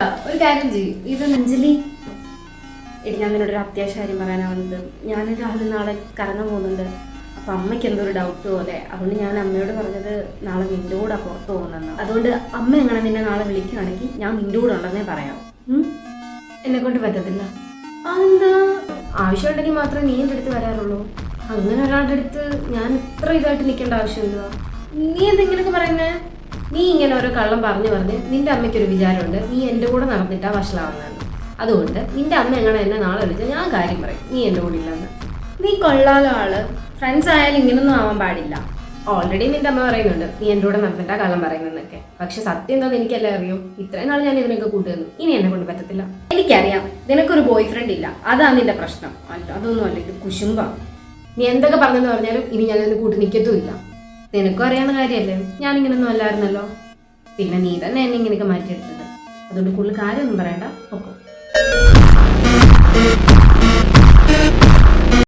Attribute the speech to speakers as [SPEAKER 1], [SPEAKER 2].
[SPEAKER 1] ഒരു കാര്യം ചെയ്യും. ഇത് അഞ്ജലി, എടി ഞാൻ നിന്നോടൊരു അത്യാവശ്യ കാര്യം പറയാനാണ് വന്നത്. ഞാൻ രാഹുൽ നാളെ കറങ്ങാൻ പോകുന്നുണ്ട്. അപ്പം അമ്മയ്ക്ക് എന്തോ ഒരു ഡൗട്ട് പോലെ. അതുകൊണ്ട് ഞാൻ അമ്മയോട് പറഞ്ഞത് നാളെ നിൻ്റെ കൂടെ പുറത്ത് പോകുന്നെന്ന്. അതുകൊണ്ട് അമ്മ എങ്ങനെ നിന്നെ നാളെ വിളിക്കുകയാണെങ്കിൽ ഞാൻ നിൻ്റെ കൂടെ ഉണ്ടെന്നേ പറയാം. എന്നെ കൊണ്ട് പറ്റത്തില്ല. അതെന്താ? ആവശ്യമുണ്ടെങ്കിൽ മാത്രമേ നീ എൻ്റെ അടുത്ത് വരാറുള്ളൂ. അങ്ങനെ ഒരാളുടെ അടുത്ത് ഞാൻ ഇത്ര ഇതായിട്ട് നിൽക്കേണ്ട ആവശ്യമില്ല. നീ എന്തെങ്കിലുമൊക്കെ പറയുന്നേ? നീ ഇങ്ങനെ ഓരോ കള്ളം പറഞ്ഞ് നിന്റെ അമ്മയ്ക്കൊരു വിചാരമുണ്ട് നീ എൻ്റെ കൂടെ നടന്നിട്ടാ വഷളാവുന്നതെന്ന്. അതുകൊണ്ട് നിന്റെ അമ്മ എങ്ങനെ എന്നെ നാളെ വിളിച്ചാൽ ഞാൻ കാര്യം പറയും നീ എൻ്റെ കൂടെ ഇല്ലെന്ന്. നീ കൊള്ളാലോ ആള്. ഫ്രണ്ട്സ് ആയാലും ഇങ്ങനൊന്നും ആവാൻ പാടില്ല. ഓൾറെഡി നിന്റെ അമ്മ പറയുന്നുണ്ട് നീ എൻ്റെ കൂടെ നടന്നിട്ടാ കള്ളം പറയുന്നതെന്നൊക്കെ. പക്ഷെ സത്യം എന്താണെന്ന് എനിക്കല്ലേ അറിയൂ. ഇത്രയും നാൾ ഞാൻ ഇതിനൊക്കെ കൂട്ടുന്നു. ഇനി എന്നെ കൊണ്ട് പറ്റത്തില്ല. എനിക്കറിയാം നിനക്കൊരു ബോയ് ഫ്രണ്ട് ഇല്ല, അതാണ് നിന്റെ പ്രശ്നം. അല്ല അതൊന്നും അല്ല, ഇത് കുശുമ്പ. നീ എന്തൊക്കെ പറഞ്ഞെന്ന് പറഞ്ഞാലും ഇനി ഞാനതിന് കൂട്ടി നിൽക്കത്തുമില്ല. നിനക്കും അറിയാവുന്ന കാര്യമല്ലേ ഞാനിങ്ങനൊന്നും അല്ലായിരുന്നല്ലോ. പിന്നെ നീ തന്നെ എന്നെ ഇങ്ങനെയൊക്കെ മാറ്റിയെടുത്തത്. അതുകൊണ്ട് കൂടുതൽ കാര്യമൊന്നും പറയണ്ട. ഓക്കെ.